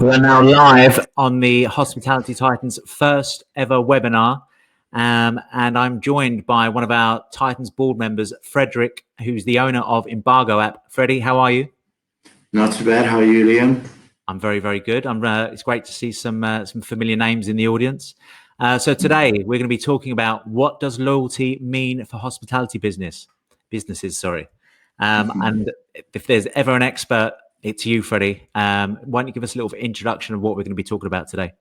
We are now live on the Hospitality Titans first ever webinar. And I'm joined by one of our Titans board members, Frederick, who's the owner of Embargo app. Freddie, how are you? Not too bad. How are you, Liam? I'm very, very good. It's great to see some familiar names in the audience. So today we're going to be talking about what does loyalty mean for hospitality businesses. And if there's ever an expert, it's you, Freddie. Why don't you give us a little introduction of what we're going to be talking about today?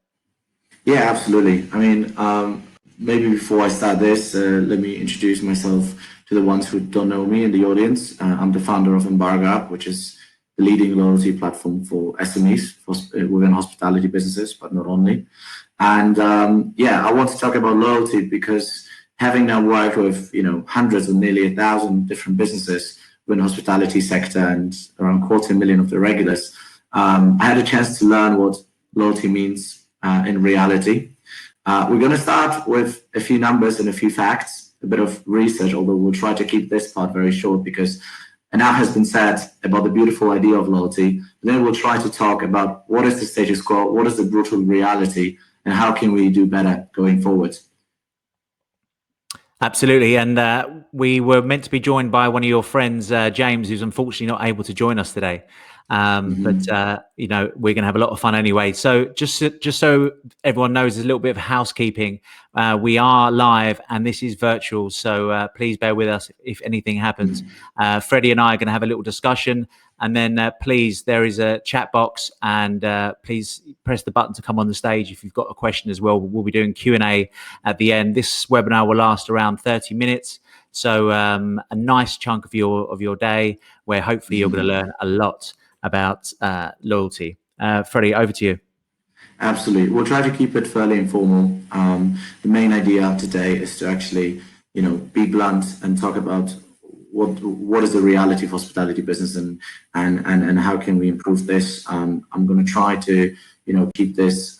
Yeah, absolutely. I mean, maybe before I start this, let me introduce myself to the ones who don't know me in the audience. I'm the founder of Embargo app, which is the leading loyalty platform for SMEs within hospitality businesses, but not only. And I want to talk about loyalty because having now worked with hundreds and nearly 1,000 different businesses within the hospitality sector and around 250,000 of the regulars, I had a chance to learn what loyalty means in reality. We're going to start with a few numbers and a few facts, a bit of research, although we'll try to keep this part very short because enough has been said about the beautiful idea of loyalty. Then we'll try to talk about what is the status quo, what is the brutal reality, and how can we do better going forward. Absolutely. And we were meant to be joined by one of your friends, James, who's unfortunately not able to join us today. But we're going to have a lot of fun anyway. So just so everyone knows, there's a little bit of housekeeping. We are live and this is virtual. So please bear with us if anything happens. Freddie and I are going to have a little discussion. And then please, there is a chat box and please press the button to come on the stage if you've got a question as well. We'll be doing Q&A at the end. This webinar will last around 30 minutes. So a nice chunk of your day where hopefully you're going to learn a lot about loyalty. Freddie, over to you. Absolutely. We'll try to keep it fairly informal. The main idea today is to actually, be blunt and talk about what is the reality of hospitality business and how can we improve this. I'm going to try to keep this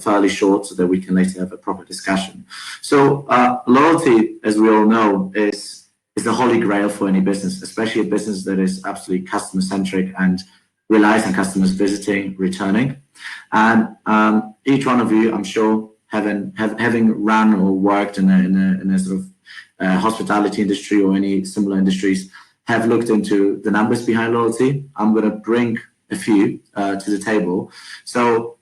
fairly short so that we can later have a proper discussion. So loyalty, as we all know, is the holy grail for any business, especially a business that is absolutely customer centric and relies on customers visiting, returning. And each one of you, I'm sure, having run or worked in a sort of hospitality industry or any similar industries, have looked into the numbers behind loyalty. I'm going to bring a few to the table. So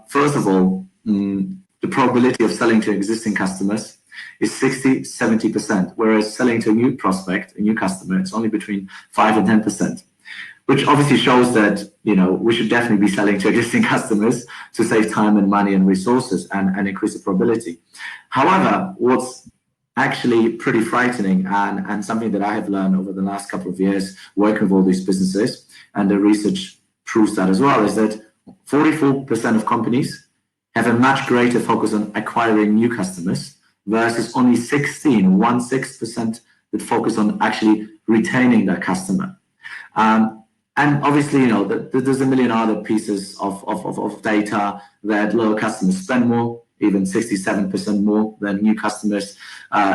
first of all, the probability of selling to existing customers is 60-70%, whereas selling to a new prospect, a new customer, it's only between 5 and 10%, which obviously shows that we should definitely be selling to existing customers to save time and money and resources and increase the probability. However, what's actually pretty frightening and something that I have learned over the last couple of years working with all these businesses, and the research proves that as well, is that 44% of companies have a much greater focus on acquiring new customers versus only 16% that focus on actually retaining that customer. And obviously, there's a million other pieces of data that loyal customers spend more, even 67% more than new customers.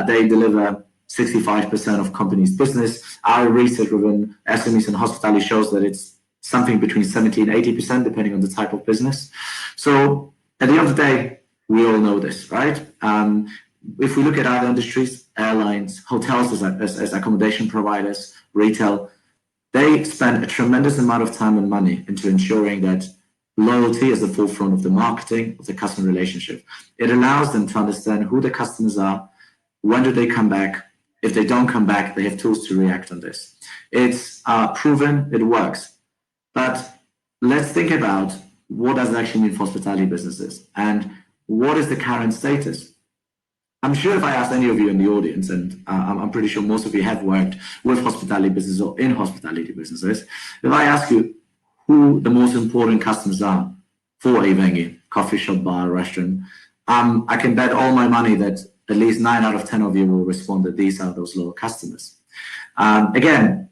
They deliver 65% of companies' business. Our research within SMEs and hospitality shows that it's something between 70 and 80%, depending on the type of business. So at the end of the day, we all know this, right? If we look at other industries, airlines, hotels as accommodation providers, retail, they spend a tremendous amount of time and money into ensuring that loyalty is the forefront of the marketing, of the customer relationship. It allows them to understand who the customers are, when do they come back. If they don't come back, they have tools to react on this. It's proven, it works. But let's think about what does it actually mean for hospitality businesses and what is the current status. I'm sure if I asked any of you in the audience, and I'm pretty sure most of you have worked with hospitality businesses or in hospitality businesses, if I ask you who the most important customers are for a venue, coffee shop, bar, restaurant, I can bet all my money that at least 9 out of 10 of you will respond that these are those loyal customers. Again,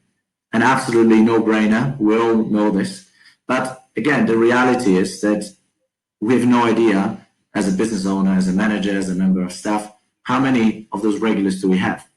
an absolutely no-brainer. We all know this. But again, the reality is that we have no idea as a business owner, as a manager, as a member of staff, how many of those regulars do we have?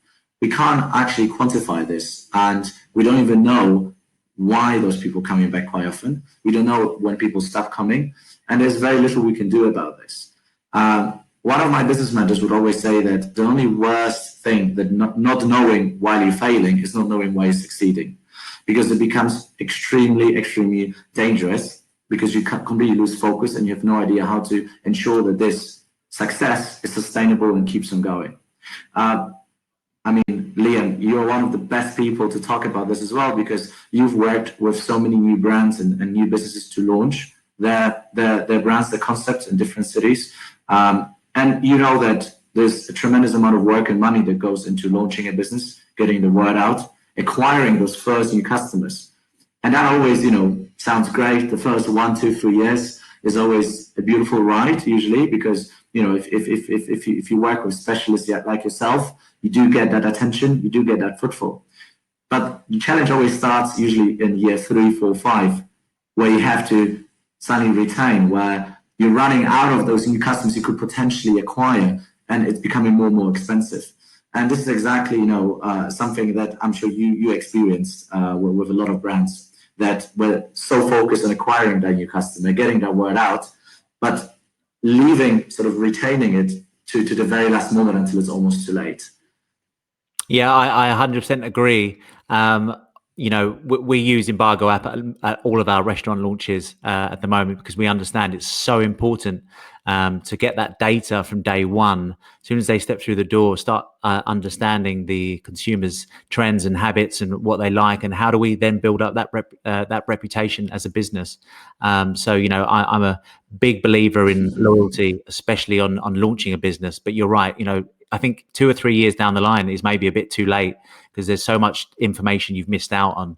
We can't actually quantify this, and we don't even know why those people are coming back quite often. We don't know when people stop coming, and there's very little we can do about this. One of my business mentors would always say that the only worst thing that not knowing while you're failing is not knowing why you're succeeding, because it becomes extremely, extremely dangerous, because you completely lose focus and you have no idea how to ensure that this success is sustainable and keeps on going. I mean, Liam, you're one of the best people to talk about this as well, because you've worked with so many new brands and new businesses to launch their brands, their concepts in different cities. And you know that there's a tremendous amount of work and money that goes into launching a business, getting the word out, acquiring those first new customers. And that always, sounds great. The first 1, 2, 3 years is always a beautiful ride, usually, because, if you work with specialists like yourself, you do get that attention, you do get that footfall. But the challenge always starts usually in year 3, 4, 5, where you have to suddenly retain, where you're running out of those new customers you could potentially acquire, and it's becoming more and more expensive. And this is exactly, something that I'm sure you experienced with a lot of brands that were so focused on acquiring that new customer, getting that word out, but retaining it to the very last moment until it's almost too late. Yeah, I 100% agree. We use Embargo app at all of our restaurant launches at the moment, because we understand it's so important to get that data from day one. As soon as they step through the door, start understanding the consumers' trends and habits and what they like, and how do we then build up that reputation as a business. I'm a big believer in loyalty, especially on launching a business. But you're right, I think 2 or 3 years down the line is maybe a bit too late, because there's so much information you've missed out on.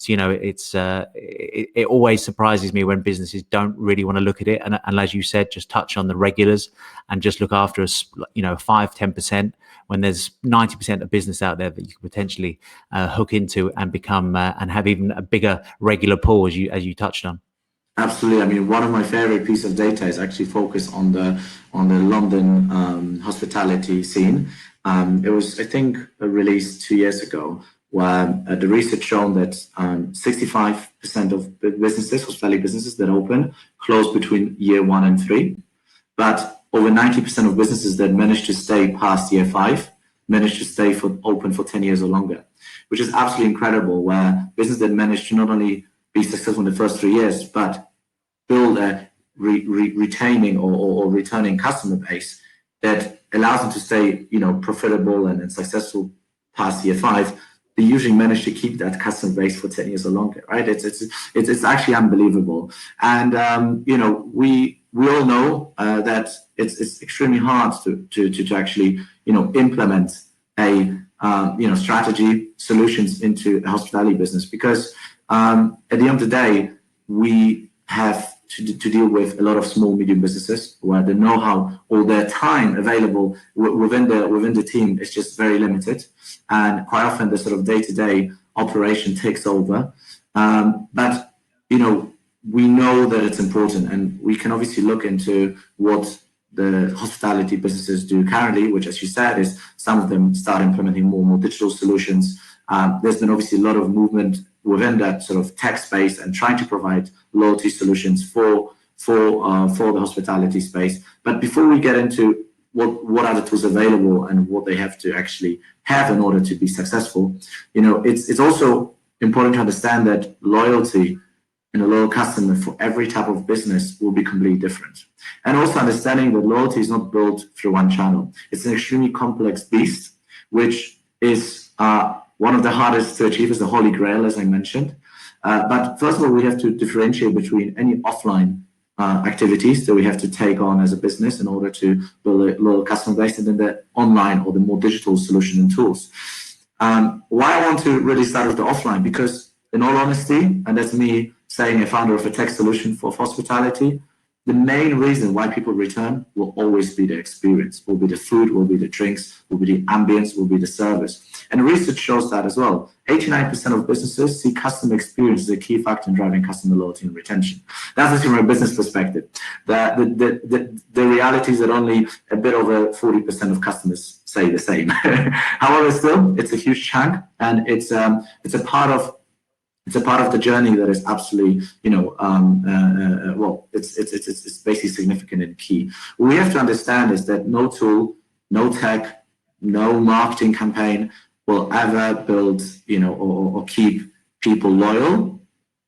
It always surprises me when businesses don't really want to look at it. And as you said, just touch on the regulars and just look after us, 5-10%, when there's 90% of business out there that you could potentially hook into and become and have even a bigger regular pool, as you touched on. Absolutely. I mean, one of my favorite pieces of data is actually focused on the London hospitality scene. It was, I think, released 2 years ago, where the research shown that 65% of businesses, hospitality businesses that open, close between year 1 and 3. But over 90% of businesses that manage to stay past year 5 manage to stay open for 10 years or longer, which is absolutely incredible, where businesses that manage to not only be successful in the first 3 years, but build a retaining or returning customer base that allows them to stay, profitable and successful past year 5. They usually manage to keep that customer base for 10 years or longer, right? It's actually unbelievable. And we all know that it's extremely hard to actually implement a strategy solutions into a hospitality business, because at the end of the day, we have to deal with a lot of small, medium businesses where the know-how or their time available within the team is just very limited, and quite often the sort of day-to-day operation takes over. But we know that it's important, and we can obviously look into what the hospitality businesses do currently, which, as you said, is some of them start implementing more and more digital solutions. There's been obviously a lot of movement within that sort of tech space and trying to provide loyalty solutions for the hospitality space. But before we get into what are the tools available and what they have to actually have in order to be successful, it's also important to understand that loyalty and a loyal customer for every type of business will be completely different. And also understanding that loyalty is not built through one channel. It's an extremely complex beast, which is one of the hardest to achieve, is the Holy Grail, as I mentioned. But first of all, we have to differentiate between any offline activities that we have to take on as a business in order to build a loyal customer base, and then the online or the more digital solution and tools. Why I want to really start with the offline, because in all honesty, and that's me saying a founder of a tech solution for hospitality, the main reason why people return will always be the experience, will be the food, will be the drinks, will be the ambience, will be the service. And research shows that as well. 89% of businesses see customer experience as a key factor in driving customer loyalty and retention. That's from a business perspective. The reality is that only a bit over 40% of customers say the same. However, still, it's a huge chunk, and it's a part of It's a part of the journey that is absolutely, well, it's basically significant and key. What we have to understand is that no tool, no tech, no marketing campaign will ever build, or keep people loyal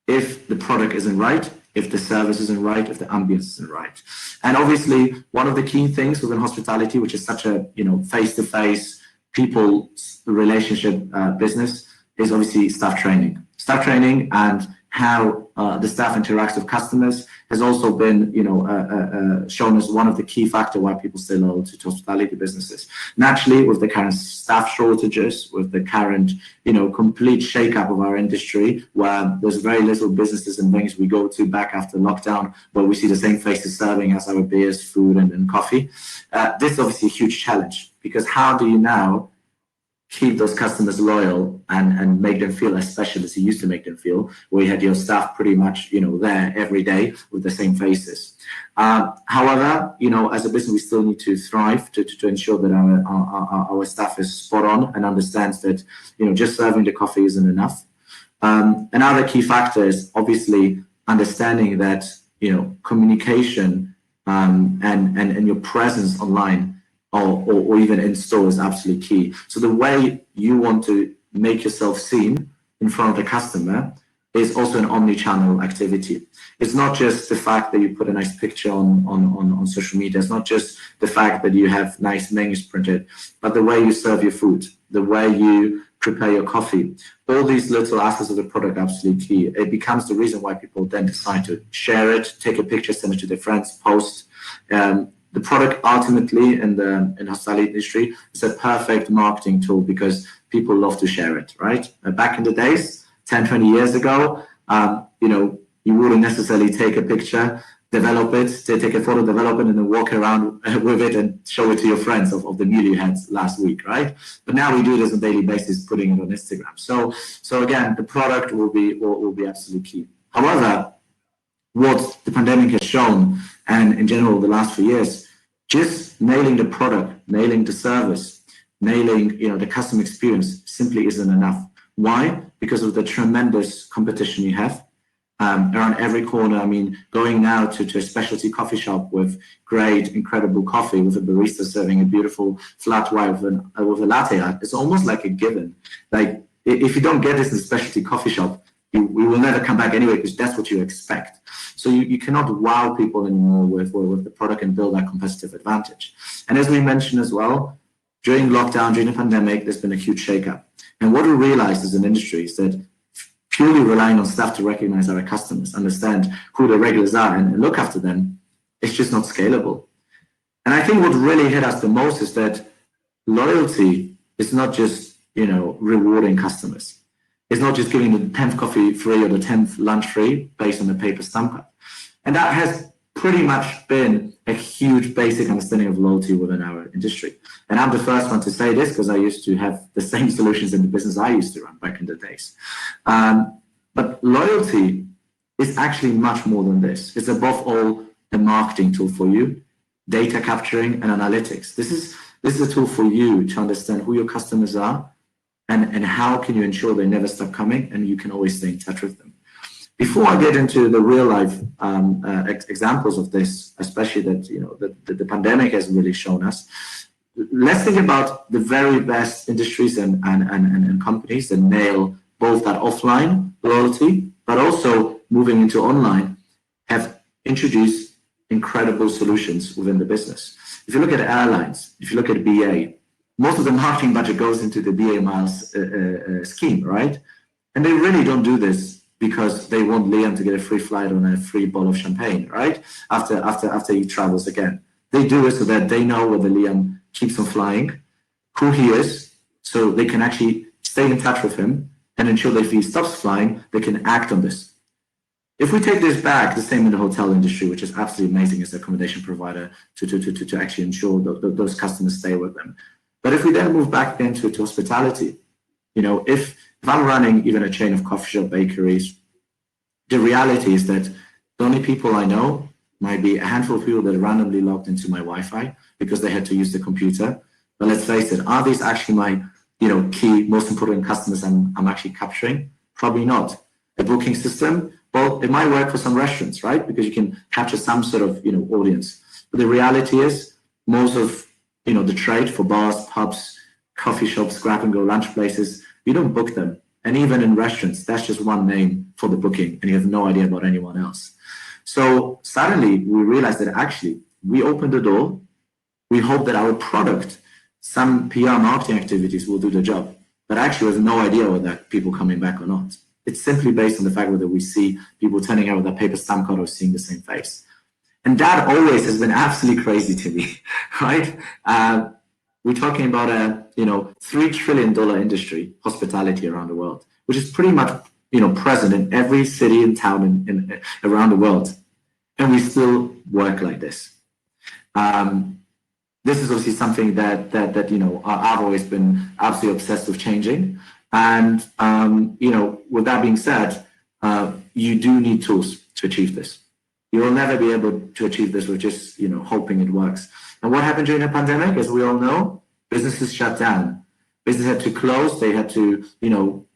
if the product isn't right, if the service isn't right, if the ambience isn't right. And obviously, one of the key things within hospitality, which is such a, face-to-face people relationship business, is obviously staff training. Staff training and how the staff interacts with customers has also been, shown as one of the key factors why people stay loyal to hospitality businesses. Naturally, with the current staff shortages, with the current, complete shake-up of our industry, where there's very little businesses and things we go to back after lockdown, where we see the same faces serving as our beers, food, and coffee. This is obviously a huge challenge, because how do you now keep those customers loyal and make them feel as special as you used to make them feel, where you had your staff pretty much, there every day with the same faces. However, as a business, we still need to thrive to ensure that our staff is spot on and understands that, just serving the coffee isn't enough. Another key factor is obviously understanding that, communication and your presence online or even in store is absolutely key. So the way you want to make yourself seen in front of the customer is also an omni-channel activity. It's not just the fact that you put a nice picture on social media. It's not just the fact that you have nice menus printed, but the way you serve your food, the way you prepare your coffee. All these little aspects of the product are absolutely key. It becomes the reason why people then decide to share it, take a picture, send it to their friends, post. The product ultimately in the hospitality industry is a perfect marketing tool because people love to share it, right? Back in the days, 10, 20 years ago, you wouldn't necessarily take a picture, develop it, take a photo, develop it, and then walk around with it and show it to your friends of the meal you had last week, right? But now we do this on a daily basis, putting it on Instagram. So again, the product will be absolutely key. However, what the pandemic has shown, and in general the last few years, just nailing the product, nailing the service, nailing the customer experience simply isn't enough. Why? Because of the tremendous competition you have around every corner. I mean, going now to a specialty coffee shop with great, incredible coffee, with a barista serving a beautiful flat white with a latte art, it's almost like a given. Like, if you don't get this in a specialty coffee shop, we will never come back anyway, because that's what you expect. So you cannot wow people anymore with the product and build that competitive advantage. And as we mentioned as well, during lockdown, during the pandemic, there's been a huge shakeup. And what we realized as an industry is that purely relying on staff to recognize our customers, understand who the regulars are, and look after them, it's just not scalable. And I think what really hit us the most is that loyalty is not just, rewarding customers. It's not just giving the 10th coffee free or the 10th lunch free based on the paper stamp. And that has pretty much been a huge basic understanding of loyalty within our industry. And I'm the first one to say this because I used to have the same solutions in the business I used to run back in the days. But loyalty is actually much more than this. It's above all a marketing tool for you, data capturing and analytics. This is a tool for you to understand who your customers are, and how can you ensure they never stop coming and you can always stay in touch with them. Before I get into the real life examples of this, especially that the pandemic has really shown us, let's think about the very best industries and companies that nail both that offline loyalty, but also moving into online, have introduced incredible solutions within the business. If you look at airlines, if you look at BA, most of the marketing budget goes into the BA Miles scheme, right? And they really don't do this because they want Liam to get a free flight on a free bottle of champagne, right? After he travels again. They do it so that they know whether Liam keeps on flying, who he is, so they can actually stay in touch with him and ensure that if he stops flying, they can act on this. If we take this back, the same in the hotel industry, which is absolutely amazing as an accommodation provider to actually ensure that those customers stay with them. But if we then move back again to hospitality, if I'm running even a chain of coffee shop bakeries, the reality is that the only people I know might be a handful of people that are randomly logged into my Wi-Fi because they had to use the computer. But let's face it, are these actually my key, most important customers I'm actually capturing? Probably not. a booking system, well, it might work for some restaurants, right? Because you can capture some sort of, audience. But the reality is most of, the trade for bars, pubs, coffee shops, grab and go lunch places, you don't book them. And even in restaurants, that's just one name for the booking and you have no idea about anyone else. So suddenly we realized that actually we opened the door. We hope that our product, some PR marketing activities will do the job, but actually we have no idea whether people coming back or not. It's simply based on the fact that we see people turning out with a paper stamp card or seeing the same face. And that always has been absolutely crazy to me, right? We're talking about a, $3 trillion industry, hospitality around the world, which is pretty much, present in every city and town in around the world. And we still work like this. This is obviously something that I've always been absolutely obsessed with changing. And, with that being said, you do need tools to achieve this. You will never be able to achieve this with just, hoping it works. And what happened during the pandemic, as we all know, businesses shut down. Businesses had to close. They had to,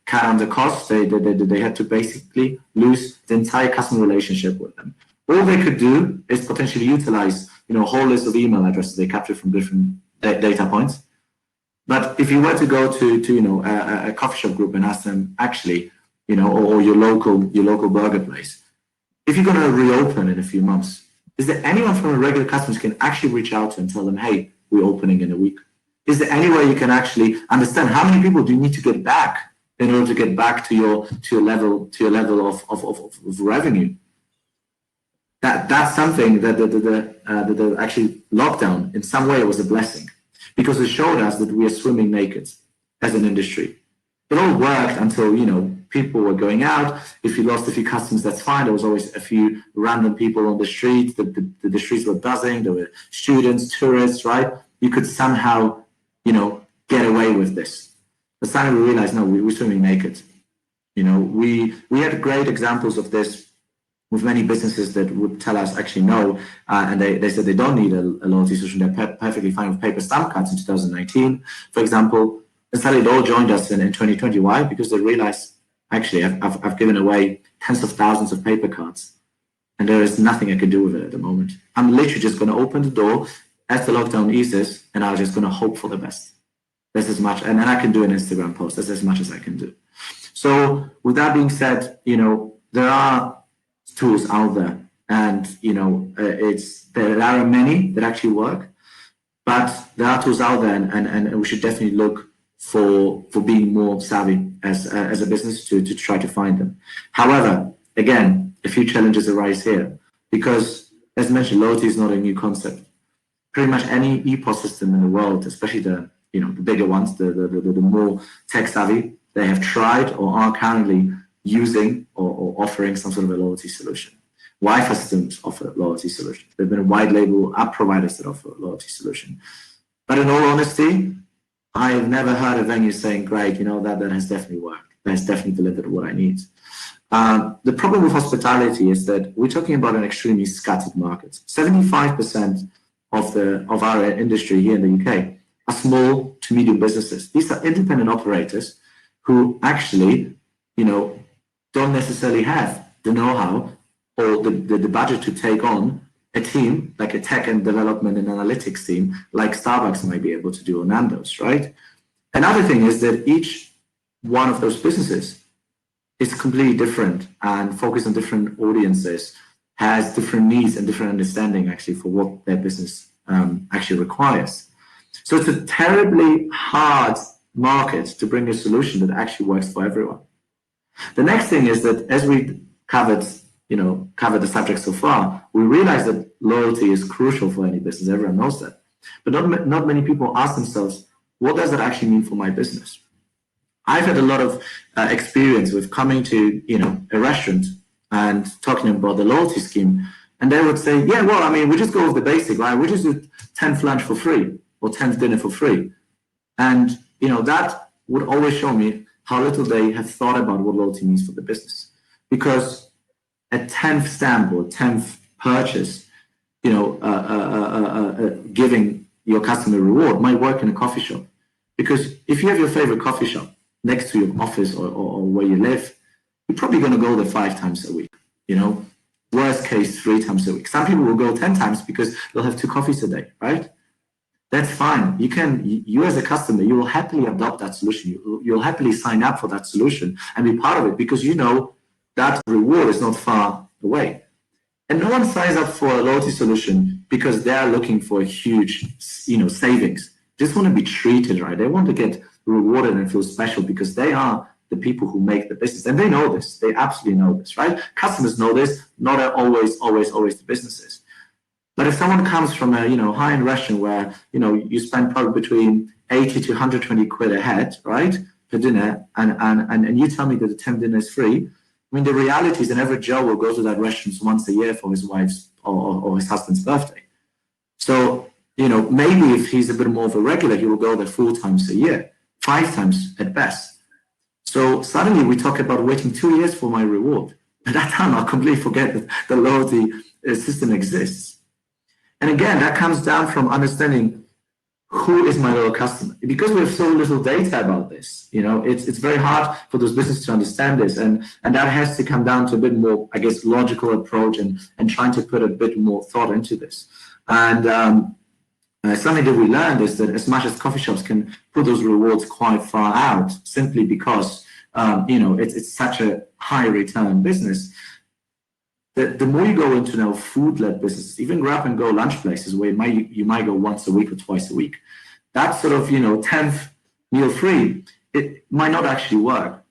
cut down the costs. They had to basically lose the entire customer relationship with them. All they could do is potentially utilize, a whole list of email addresses they captured from different data points. But if you were to go to a coffee shop group and ask them actually, or your local burger place, if you're going to reopen in a few months, is there anyone from a regular customers you can actually reach out to and tell them, hey, we're opening in a week? Is there any way you can actually understand how many people do you need to get back in order to get back to your level of revenue? That's something that the actually lockdown in some way was a blessing, because it showed us that we are swimming naked as an industry. It all worked until, people were going out. If you lost a few customers, that's fine. There was always a few random people on the street. The streets were buzzing. There were students, tourists, right? You could somehow, get away with this. But suddenly we realized, no, we were swimming naked. We had great examples of this with many businesses that would tell us actually no, and they said they don't need a loyalty solution. They're perfectly fine with paper stamp cards in 2019, for example. And suddenly they all joined us in 2020. Why? Because they realized, actually, I've given away tens of thousands of paper cards, and there is nothing I can do with it at the moment. I'm literally just going to open the door as the lockdown eases, and I'm just going to hope for the best. That's as much, and then I can do an Instagram post. That's as much as I can do. So with that being said, there are tools out there, and there are many that actually work, but there are tools out there, and we should definitely look for being more savvy as a business to try to find them. However, again, a few challenges arise here, because as mentioned, loyalty is not a new concept. Pretty much any EPOS system in the world, especially the bigger ones, the more tech savvy, they have tried or are currently using or offering some sort of a loyalty solution. Wi-Fi systems offer loyalty solutions. There have been wide label app providers that offer loyalty solution. But in all honesty, I've never heard a venue saying, great, that has definitely worked. That has definitely delivered what I need. The problem with hospitality is that we're talking about an extremely scattered market. 75% of our industry here in the UK are small to medium businesses. These are independent operators who actually, don't necessarily have the know-how or the budget to take on a team like a tech and development and analytics team like Starbucks might be able to do, or Nando's, right? Another thing is that each one of those businesses is completely different and focused on different audiences, has different needs and different understanding actually for what their business actually requires. So it's a terribly hard market to bring a solution that actually works for everyone. The next thing is that as we covered the subject so far, we realize that loyalty is crucial for any business. Everyone knows that. But not many people ask themselves, what does that actually mean for my business? I've had a lot of experience with coming to a restaurant and talking about the loyalty scheme, and they would say, yeah, well, we just go with the basic, right? We just do 10th lunch for free or 10th dinner for free. And that would always show me how little they have thought about what loyalty means for the business. Because a 10th stamp or 10th purchase, giving your customer reward might work in a coffee shop. Because if you have your favorite coffee shop next to your office or where you live, you're probably going to go there 5 times a week, worst case 3 times a week. Some people will go 10 times because they'll have 2 coffees a day, right? That's fine. You as a customer, you will happily adopt that solution. You'll happily sign up for that solution and be part of it because you know that reward is not far away. And no one signs up for a loyalty solution because they are looking for a huge, savings. They just want to be treated right. They want to get rewarded and feel special because they are the people who make the business. And they know this. They absolutely know this, right? Customers know this, not always the businesses. But if someone comes from a high-end restaurant where you spend probably between 80 to 120 quid a head, right, per dinner, and you tell me that the 10 dinner is free, I mean the reality is an average Joe will go to that restaurant once a year for his wife's or his husband's birthday. So maybe if he's a bit more of a regular, he will go there 4 times a year, 5 times at best. So suddenly we talk about waiting 2 years for my reward. At that time, I'll completely forget that the loyalty system exists. And again, that comes down from understanding who is my loyal customer. Because we have so little data about this, it's very hard for those businesses to understand this. And that has to come down to a bit more, I guess, logical approach and trying to put a bit more thought into this. And something that we learned is that as much as coffee shops can put those rewards quite far out, simply because, it's such a high return business, the more you go into now food-led businesses, even grab and go lunch places where you might go once a week or twice a week, that sort of 10th meal free, it might not actually work.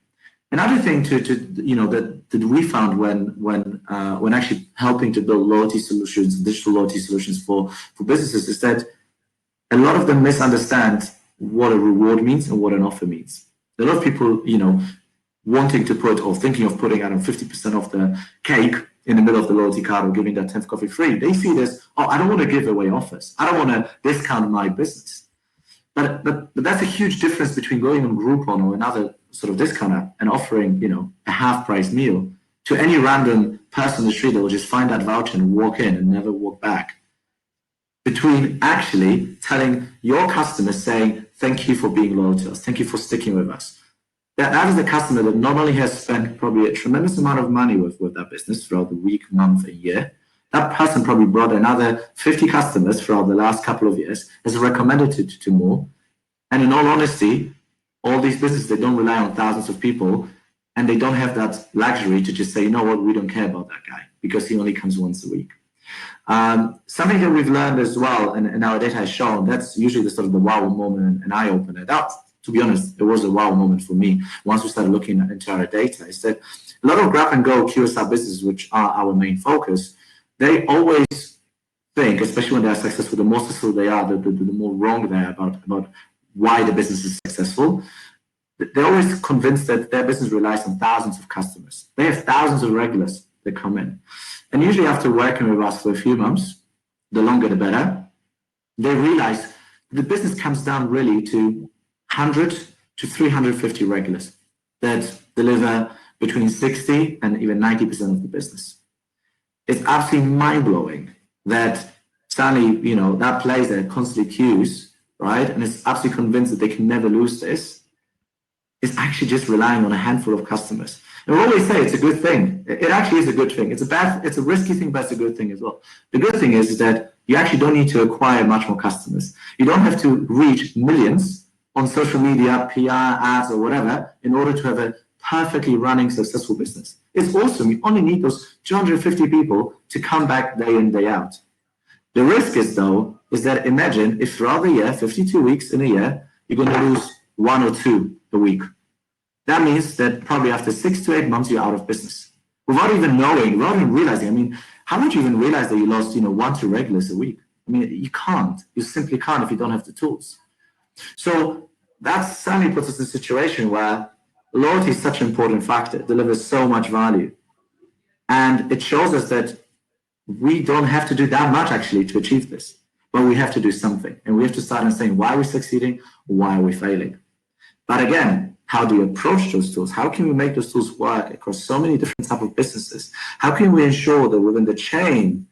Another thing that we found when actually helping to build loyalty solutions, digital loyalty solutions for businesses, is that a lot of them misunderstand what a reward means and what an offer means. A lot of people, wanting to put or thinking of putting out 50% off the cake in the middle of the loyalty card or giving that 10th coffee free, they see this, I don't want to give away offers. I don't want to discount my business. But that's a huge difference between going on Groupon or another sort of discounter and offering, a half-price meal to any random person on the street that will just find that voucher and walk in and never walk back. Between actually telling your customers, saying, thank you for being loyal to us, thank you for sticking with us. That is the customer that not only has spent probably a tremendous amount of money with that business throughout the week, month, and year, that person probably brought another 50 customers throughout the last couple of years, has recommended it to more. And in all honesty, all these businesses, they don't rely on thousands of people, and they don't have that luxury to just say, you know what, we don't care about that guy because he only comes once a week. Something that we've learned as well, and our data has shown, that's usually the sort of the wow moment and eye-opener. That, to be honest, it was a wow moment for me once we started looking into our data, is that a lot of grab-and-go QSR businesses, which are our main focus, they always think, especially when they're successful, the more successful they are, the more wrong they are about why the business is successful. They're always convinced that their business relies on thousands of customers. They have thousands of regulars that come in. And usually after working with us for a few months, the longer the better, they realize the business comes down really to 100 to 350 regulars that deliver between 60 and even 90% of the business. It's absolutely mind-blowing that suddenly, that place that constantly queues, right, and is absolutely convinced that they can never lose this, is actually just relying on a handful of customers. And we always say it's a good thing. It actually is a good thing. It's a risky thing, but it's a good thing as well. The good thing is that you actually don't need to acquire much more customers. You don't have to reach millions on social media, PR, ads, or whatever, in order to have a perfectly running, successful business. It's awesome. You only need those 250 people to come back day in, day out. The risk is that imagine if throughout the year, 52 weeks in a year, you're going to lose 1 or 2 a week. That means that probably after 6 to 8 months, you're out of business. Without even knowing, without even realizing. How would you even realize that you lost, 1 to regulars a week? You can't. You simply can't if you don't have the tools. So that suddenly puts us in a situation where loyalty is such an important factor. It delivers so much value. And it shows us that we don't have to do that much actually to achieve this. But we have to do something. And we have to start and saying, why are we succeeding? Why are we failing? But again, how do you approach those tools? How can we make those tools work across so many different types of businesses? How can we ensure that within the chain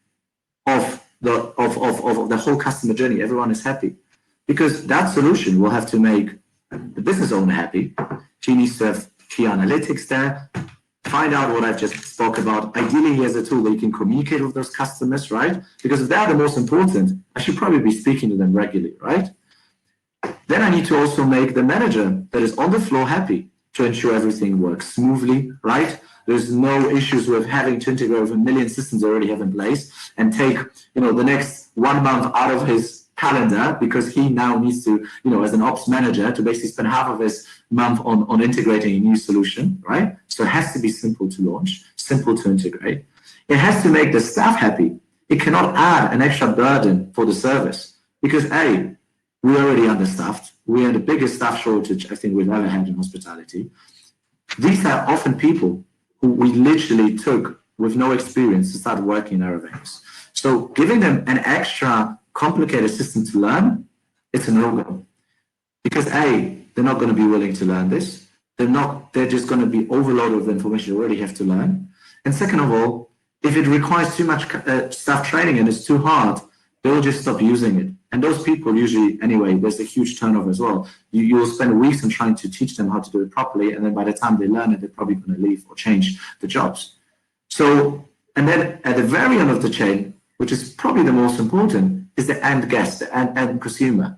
of the whole customer journey, everyone is happy? Because that solution will have to make the business owner happy. She needs to have key analytics there, find out what I've just spoke about. Ideally, he has a tool that you can communicate with those customers, right? Because if they're the most important, I should probably be speaking to them regularly, right? Then I need to also make the manager that is on the floor happy to ensure everything works smoothly, right? There's no issues with having to integrate with a million systems they already have in place and take, the next 1 month out of his calendar because he now needs to, as an ops manager, to basically spend half of his month on integrating a new solution, right? So it has to be simple to launch, simple to integrate. It has to make the staff happy. It cannot add an extra burden for the service because A, we're already understaffed. We are the biggest staff shortage I think we've ever had in hospitality. These are often people who we literally took with no experience to start working in our venues. So giving them an extra complicated system to learn, it's a no-go. Because A, they're not going to be willing to learn this. They're just going to be overloaded with information they already have to learn. And second of all, if it requires too much staff training and it's too hard, they'll just stop using it. And those people usually, anyway, there's a huge turnover as well. You will spend weeks on trying to teach them how to do it properly. And then by the time they learn it, they're probably going to leave or change the jobs. So, and then at the very end of the chain, which is probably the most important, is the end guest, the end consumer,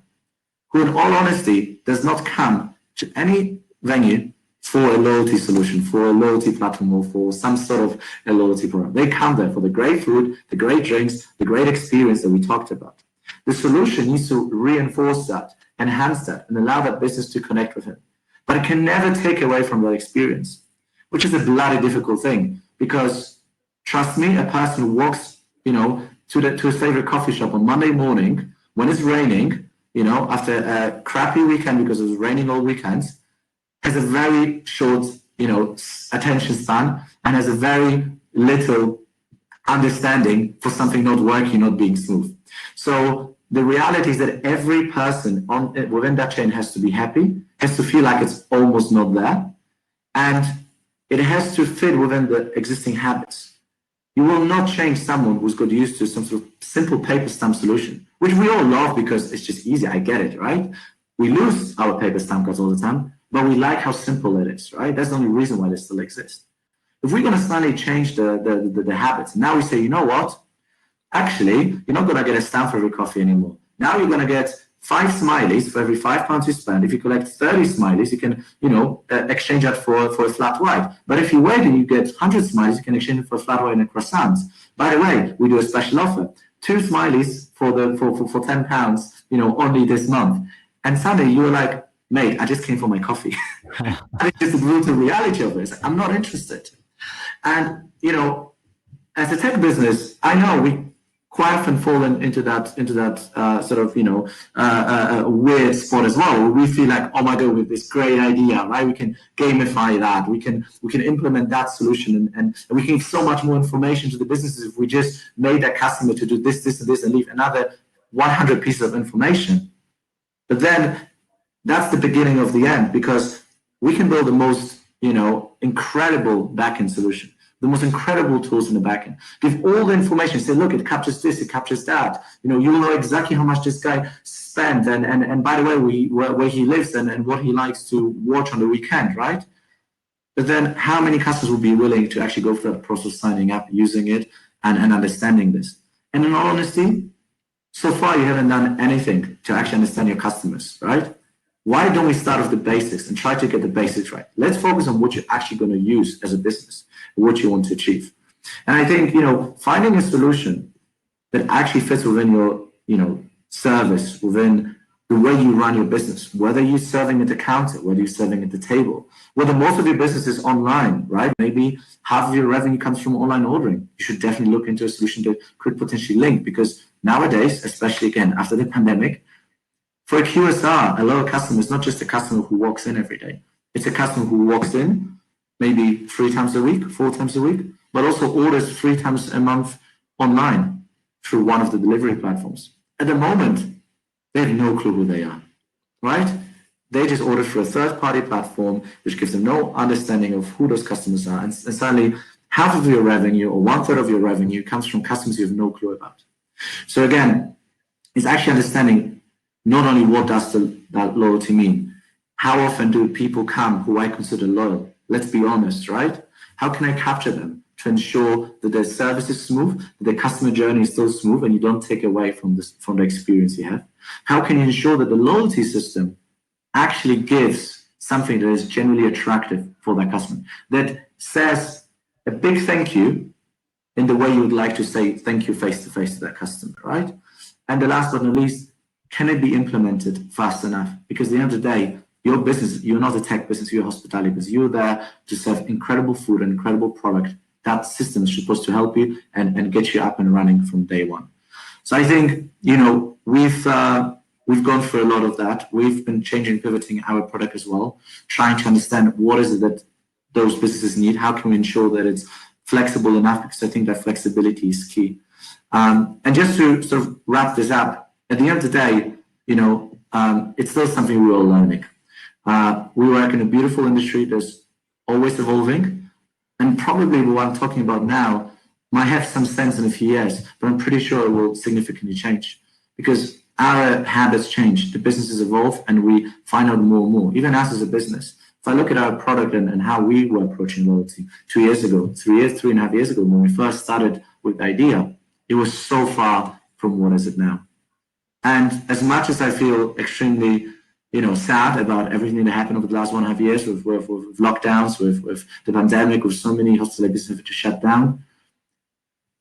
who in all honesty does not come to any venue for a loyalty solution, for a loyalty platform, or for some sort of a loyalty program. They come there for the great food, the great drinks, the great experience that we talked about. The solution needs to reinforce that, enhance that, and allow that business to connect with him. But it can never take away from that experience, which is a bloody difficult thing. Because trust me, a person who walks, to his favorite coffee shop on Monday morning when it's raining, after a crappy weekend because it was raining all weekend, has a very short, attention span and has a very little understanding for something not working, not being smooth. So the reality is that every person within that chain has to be happy, has to feel like it's almost not there, and it has to fit within the existing habits. You will not change someone who's got used to some sort of simple paper stamp solution, which we all love because it's just easy. I get it, right? We lose our paper stamp cards all the time, but we like how simple it is, right? That's the only reason why they still exist. If we're going to suddenly change the habits, now we say, you know what? Actually, you're not going to get a stamp for every coffee anymore. Now you're going to get 5 smileys for every £5 you spend. If you collect 30 smileys, you can, exchange that for a flat white. But if you wait and you get 100 smileys, you can exchange it for a flat white and a croissant. By the way, we do a special offer: 2 smileys for £10, only this month. And suddenly you were like, mate, I just came for my coffee. It's just the brutal reality of this. I'm not interested. And, as a tech business, I know we quite often fall into that sort of weird spot as well, where we feel like, oh my god, with this great idea, right? We can gamify that, we can implement that solution, and we can give so much more information to the businesses if we just made that customer to do this, this, and this, and leave another 100 pieces of information. But then that's the beginning of the end, because we can build the most incredible backend solution, the most incredible tools in the backend. Give all the information. Say, look, it captures this, it captures that. You'll know exactly how much this guy spent, and by the way, where he lives and what he likes to watch on the weekend, right? But then, how many customers will be willing to actually go through that process of signing up, using it, and understanding this? And in all honesty, so far you haven't done anything to actually understand your customers, right? Why don't we start with the basics and try to get the basics right? Let's focus on what you're actually going to use as a business, what you want to achieve. And I think, finding a solution that actually fits within your, service, within the way you run your business, whether you're serving at the counter, whether you're serving at the table, whether most of your business is online, right? Maybe half of your revenue comes from online ordering. You should definitely look into a solution that could potentially link, because nowadays, especially again, after the pandemic, for a QSR, a lot of customers, not just a customer who walks in every day. It's a customer who walks in maybe 3 times a week, 4 times a week, but also orders 3 times a month online through one of the delivery platforms. At the moment, they have no clue who they are, right? They just order through a third-party platform, which gives them no understanding of who those customers are. And suddenly, half of your revenue or 1/3 of your revenue comes from customers you have no clue about. So again, it's actually understanding not only what does that loyalty mean, how often do people come who I consider loyal? Let's be honest, right? How can I capture them to ensure that their service is smooth, that their customer journey is still smooth, and you don't take away from the experience you have? How can you ensure that the loyalty system actually gives something that is genuinely attractive for that customer, that says a big thank you in the way you would like to say thank you face to face to that customer, right? And the last but not least, can it be implemented fast enough? Because at the end of the day, your business, you're not a tech business, you're a hospitality business. You're there to serve incredible food and incredible product. That system is supposed to help you and get you up and running from day one. So I think, we've gone through a lot of that. We've been changing, pivoting our product as well, trying to understand what is it that those businesses need. How can we ensure that it's flexible enough? Because I think that flexibility is key. And just to sort of wrap this up, at the end of the day, it's still something we're all learning. We work in a beautiful industry that's always evolving, and probably what I'm talking about now might have some sense in a few years, but I'm pretty sure it will significantly change because our habits change, the businesses evolve, and we find out more and more, even us as a business. If I look at our product and how we were approaching loyalty 2 years ago, 3.5 years ago, when we first started with the idea, it was so far from what is it now. And as much as I feel extremely, sad about everything that happened over the last 1.5 years with lockdowns, with the pandemic, with so many hospitality businesses to shut down,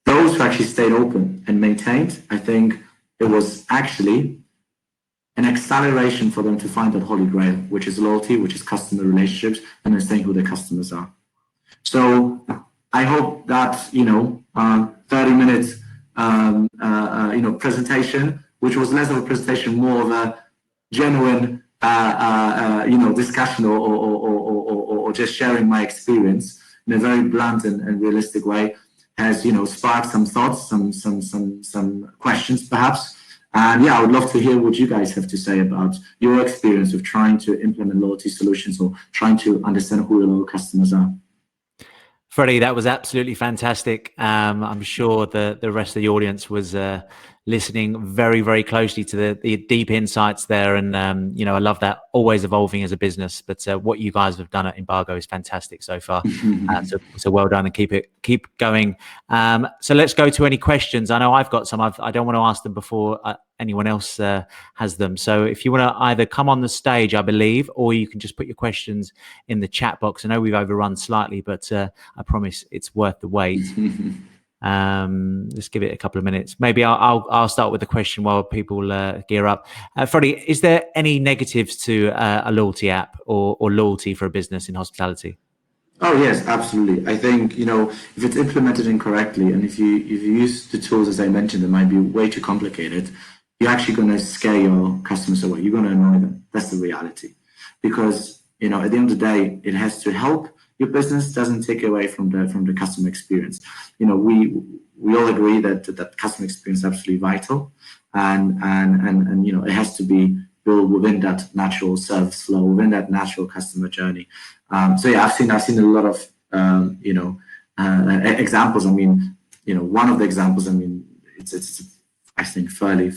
those who actually stayed open and maintained, I think it was actually an acceleration for them to find that holy grail, which is loyalty, which is customer relationships, and understanding who their customers are. So I hope that 30 minutes presentation, which was less of a presentation, more of a genuine discussion or just sharing my experience in a very blunt and realistic way, has sparked some thoughts, some questions perhaps. And I would love to hear what you guys have to say about your experience of trying to implement loyalty solutions or trying to understand who your loyal customers are. Freddie, that was absolutely fantastic. I'm sure the rest of the audience was listening very, very closely to the deep insights there. And, I love that, always evolving as a business. But what you guys have done at Embargo is fantastic so far. So well done, and keep going. So let's go to any questions. I know I've got some. I don't want to ask them before anyone else has them. So if you want to either come on the stage, I believe, or you can just put your questions in the chat box. I know we've overrun slightly, but I promise it's worth the wait. Let's give it a couple of minutes. Maybe I'll start with the question while people gear up. Freddie, is there any negatives to a loyalty app or loyalty for a business in hospitality? Oh yes, absolutely. I think if it's implemented incorrectly, and if you use the tools as I mentioned, that might be way too complicated, you're actually going to scare your customers away. You're going to annoy them. That's the reality. Because at the end of the day, it has to help your business, doesn't take away from the customer experience. We all agree that customer experience is absolutely vital, and it has to be built within that natural service flow, within that natural customer journey. I've seen a lot of examples. One of the examples. It's I think fairly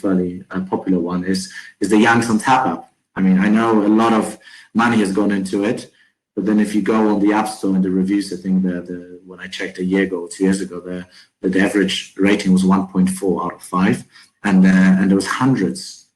popular one is the Young's on Tap app. I know a lot of money has gone into it. But then if you go on the App Store and the reviews, I think when I checked a year ago, 2 years ago, the average rating was 1.4 out of 5. And there was hundreds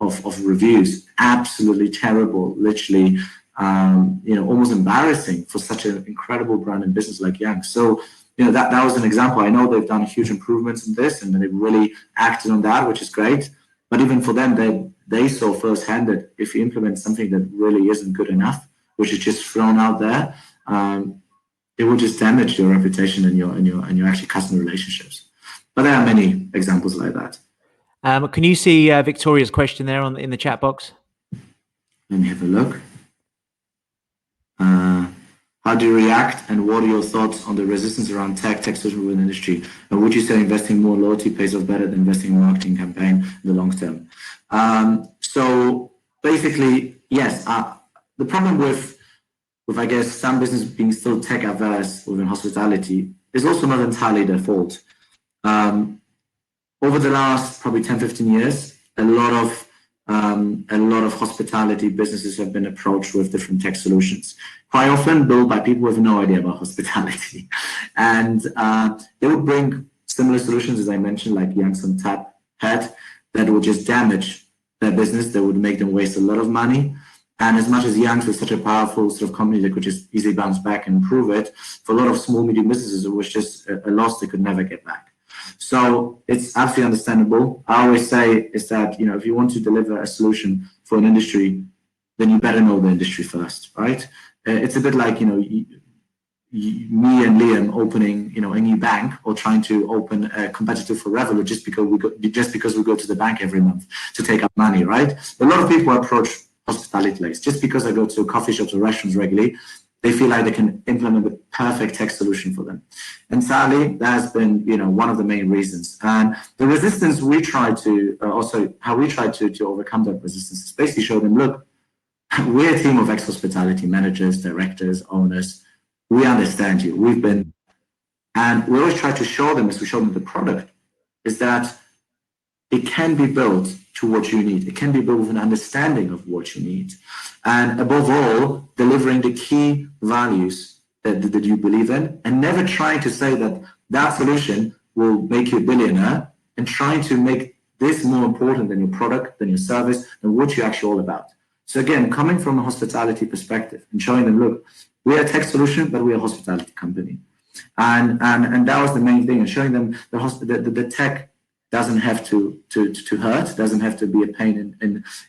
of reviews, absolutely terrible, literally, almost embarrassing for such an incredible brand and business like Young. So, that was an example. I know they've done huge improvements in this and they've really acted on that, which is great. But even for them, they saw firsthand that if you implement something that really isn't good enough, which is just thrown out there, it will just damage your reputation and your actually customer relationships. But there are many examples like that. Can you see Victoria's question there in the chat box? Let me have a look. How do you react, and what are your thoughts on the resistance around tech solutions within the industry? And would you say investing more loyalty pays off better than investing in a marketing campaign in the long term? So basically, yes. The problem with I guess some businesses being still tech averse within hospitality is also not entirely their fault. Over the last probably 10, 15 years, a lot of a lot of hospitality businesses have been approached with different tech solutions, quite often built by people with no idea about hospitality. And they would bring similar solutions, as I mentioned, like Yanks on Tap had, that would just damage their business, that would make them waste a lot of money. And as much as Yanks was such a powerful sort of company that could just easily bounce back and improve it, for a lot of small, medium businesses, it was just a loss they could never get back. So it's absolutely understandable. I always say is that, if you want to deliver a solution for an industry, then you better know the industry first, right? It's a bit like, me and Liam opening, a new bank, or trying to open a competitor for Revolut just because we go to the bank every month to take out money, right? A lot of people approach hospitality lanes just because I go to coffee shops or restaurants regularly. They feel like they can implement the perfect tech solution for them. And sadly, that has been, one of the main reasons. And the resistance we try to, how we try to overcome that resistance is basically show them, look, we're a team of ex-hospitality managers, directors, owners. We understand you. We've been, and we always try to show them, as we show them the product, is that it can be built to what you need. It can be built with an understanding of what you need. And above all, delivering the key values that you believe in, and never trying to say that that solution will make you a billionaire, and trying to make this more important than your product, than your service, and what you're actually all about. So again, coming from a hospitality perspective and showing them, look, we're a tech solution, but we're a hospitality company. And that was the main thing, and showing them the tech doesn't have to hurt, doesn't have to be a pain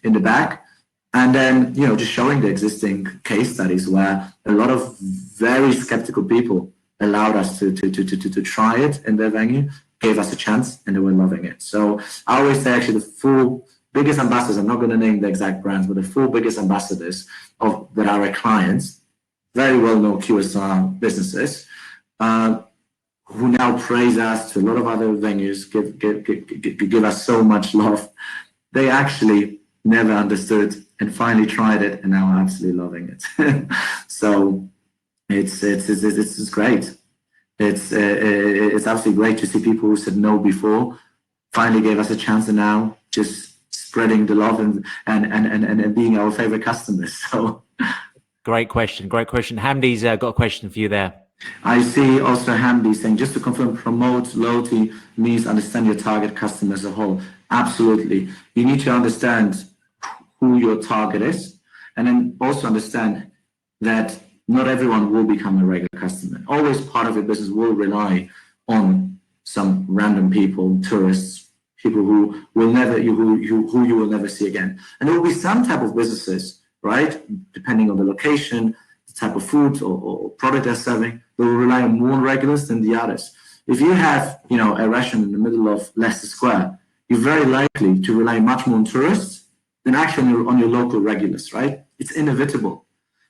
in the back. And then, just showing the existing case studies where a lot of very skeptical people allowed us to try it in their venue, gave us a chance, and they were loving it. So I always say, actually, the four biggest ambassadors, I'm not going to name the exact brands, but the four biggest ambassadors that are our clients, very well-known QSR businesses, who now praise us to a lot of other venues, give us so much love. They actually never understood and finally tried it, and now are absolutely loving it. So it's great. It's absolutely great to see people who said no before finally gave us a chance, and now just spreading the love and being our favorite customers. So great question. Hamdi's got a question for you there. I see also Hamdi saying, just to confirm, promote loyalty means understand your target customer as a whole. Absolutely. You need to understand who your target is, and then also understand that not everyone will become a regular customer. Always part of your business will rely on some random people, tourists, people who will never, who you will never see again. And there will be some type of businesses, right, depending on the location, the type of food or product they're serving, they will rely on more regulars than the others. If you have, a restaurant in the middle of Leicester Square, you're very likely to rely much more on tourists than actually on your local regulars, right? It's inevitable.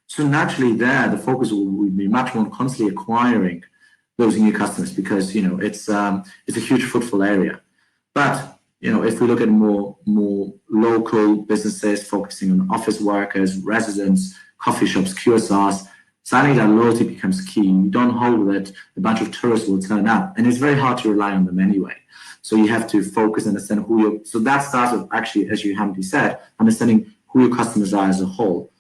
So naturally there, the focus will be much more on constantly acquiring those new customers, because, it's a huge footfall area. But, if we look at more local businesses focusing on office workers, residents, coffee shops, QSRs, suddenly that loyalty becomes key. You don't hold that a bunch of tourists will turn up, and it's very hard to rely on them anyway. So you have to focus and understand who you. So that starts with, actually, as you Hamdi said, understanding who your customers are as a whole.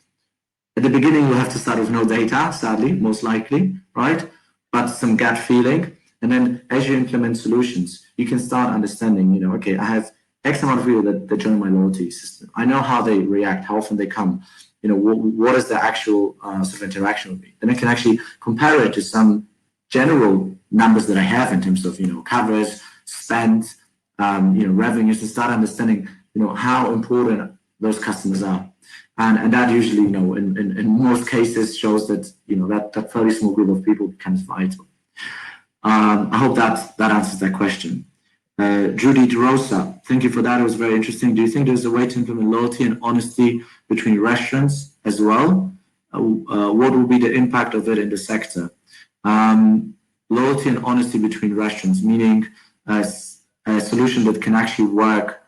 At the beginning, you'll have to start with no data, sadly, most likely, right? But some gut feeling. And then as you implement solutions, you can start understanding, okay, I have X amount of people that join my loyalty system. I know how they react, how often they come, what is the actual sort of interaction with me. Then I can actually compare it to some general numbers that I have in terms of, covers, spend, revenues, and start understanding, how important those customers are. And that usually, in most cases shows that, that very small group of people becomes vital. I hope that answers that question. Judy DeRosa, thank you for that. It was very interesting. Do you think there's a way to implement loyalty and honesty between restaurants as well? What will be the impact of it in the sector? Loyalty and honesty between restaurants, meaning a solution that can actually work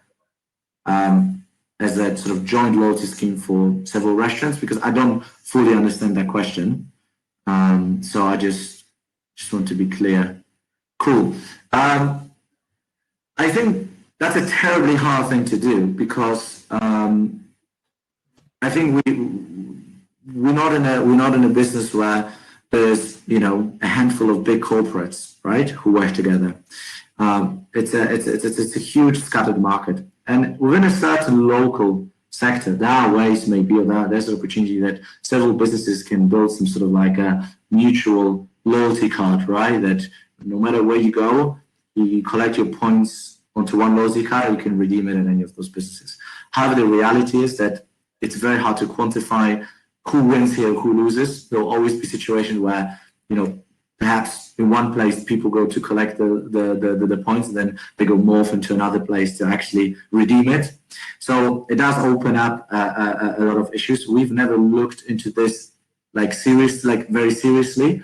as a sort of joint loyalty scheme for several restaurants, because I don't fully understand that question. So I just want to be clear. Cool. I think That's a terribly hard thing to do because I think we're not in a business where there's a handful of big corporates, right, who work together. It's a huge scattered market, and within a certain local sector, there are ways maybe of that. There's an opportunity that several businesses can build some sort of like a mutual loyalty card, right? That no matter where you go, you collect your points onto one loyalty card, you can redeem it in any of those businesses. However, the reality is that it's very hard to quantify who wins here, who loses. There'll always be situations where, perhaps in one place people go to collect the points, and then they go morph into another place to actually redeem it. So it does open up a lot of issues. We've never looked into this very seriously,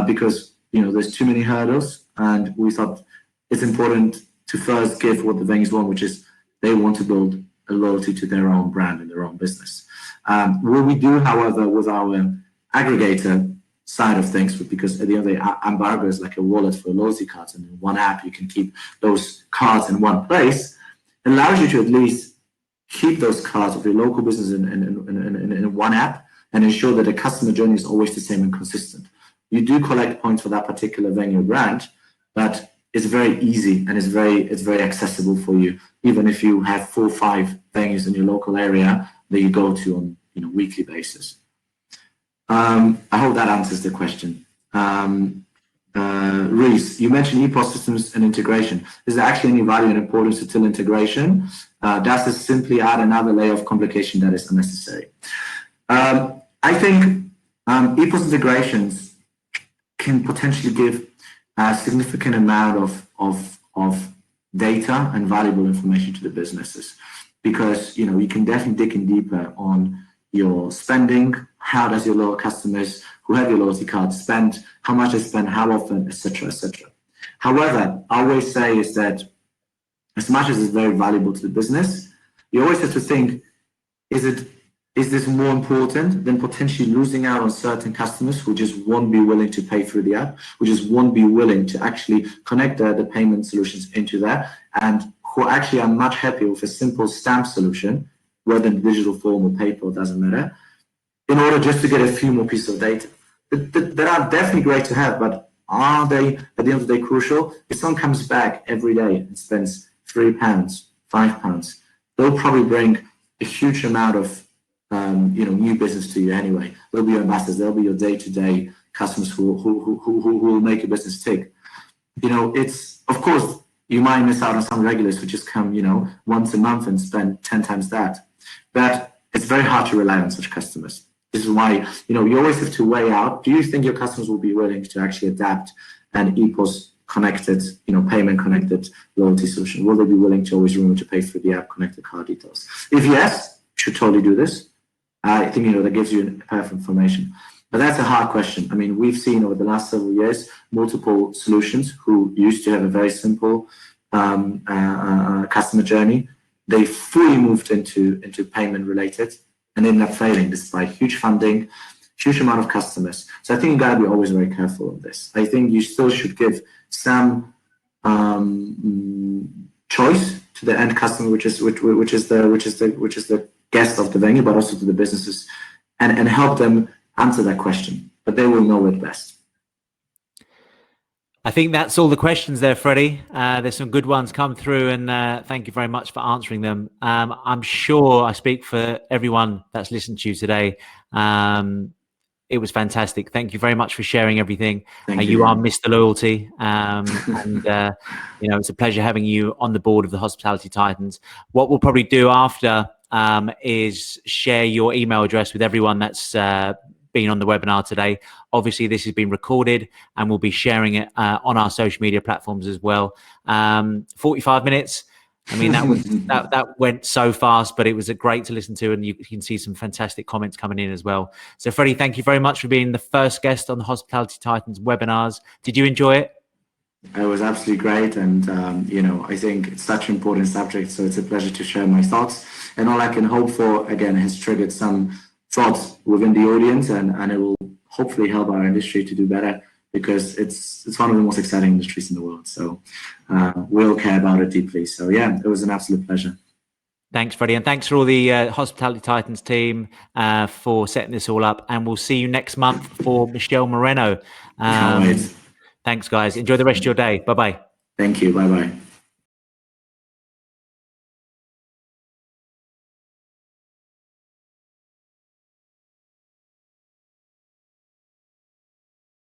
because there's too many hurdles, and we thought it's important to first give what the venues want, which is they want to build a loyalty to their own brand and their own business. What we do, however, with our aggregator side of things, because at the end of the day, Embargo is like a wallet for loyalty cards, and in one app you can keep those cards in one place, allows you to at least keep those cards of your local business in one app and ensure that the customer journey is always the same and consistent. You do collect points for that particular venue brand, but it's very easy and it's very accessible for you, even if you have 4 or 5 venues in your local area that you go to on weekly basis. I hope that answers the question. Reese, you mentioned EPOS systems and integration. Is there actually any value and importance to till integration? Does this simply add another layer of complication that is unnecessary? I think EPOS integrations can potentially give a significant amount of data and valuable information to the businesses, because you can definitely dig in deeper on your spending. How does your loyal customers who have your loyalty card spend, how much they spend, how often, etc., etc. However, I always say is that as much as it's very valuable to the business, you always have to think, is this more important than potentially losing out on certain customers who just won't be willing to pay through the app, who just won't be willing to actually connect the payment solutions into that, and who actually are much happier with a simple stamp solution, whether in digital form or paper, doesn't matter, in order just to get a few more pieces of data. That are definitely great to have, but are they, at the end of the day, crucial? If someone comes back every day and spends £3, £5, they'll probably bring a huge amount of new business to you anyway. They'll be your ambassadors. They'll be your day-to-day customers who will make your business tick. It's, of course, you might miss out on some regulars who just come, once a month and spend 10 times that. But it's very hard to rely on such customers. This is why, you always have to weigh out, do you think your customers will be willing to actually adapt an EPOS connected, payment connected loyalty solution? Will they be willing to always remember to pay through the app, connect the card details? If yes, you should totally do this. I think, that gives you perfect information. But that's a hard question. I mean, we've seen over the last several years, multiple solutions who used to have a very simple customer journey. They fully moved into payment related and ended up failing despite huge funding, huge amount of customers. So I think you got to be always very careful of this. I think you still should give some choice to the end customer, which is the guest of the venue, but also to the businesses, and help them answer that question. But they will know it best. I think that's all the questions there, Freddie. There's some good ones come through, and thank you very much for answering them. I'm sure I speak for everyone that's listened to you today. It was fantastic. Thank you very much for sharing everything. You are Mr. Loyalty, and it's a pleasure having you on the board of the Hospitality Titans. What we'll probably do after is share your email address with everyone that's been on the webinar today. Obviously, this has been recorded and we'll be sharing it on our social media platforms as well. 45 minutes. I mean, that went so fast, but it was great to listen to, and you can see some fantastic comments coming in as well. So, Freddie, thank you very much for being the first guest on the Hospitality Titans webinars. Did you enjoy it? It was absolutely great, and I think it's such an important subject, so it's a pleasure to share my thoughts. And all I can hope for, again, has triggered some thoughts within the audience, and it will hopefully help our industry to do better because it's one of the most exciting industries in the world. So we all care about it deeply. So yeah, it was an absolute pleasure. Thanks, Freddie. And thanks for all the Hospitality Titans team for setting this all up. And we'll see you next month for Michelle Moreno. Can't wait. Thanks, guys. Enjoy the rest of your day. Bye-bye. Thank you. Bye-bye.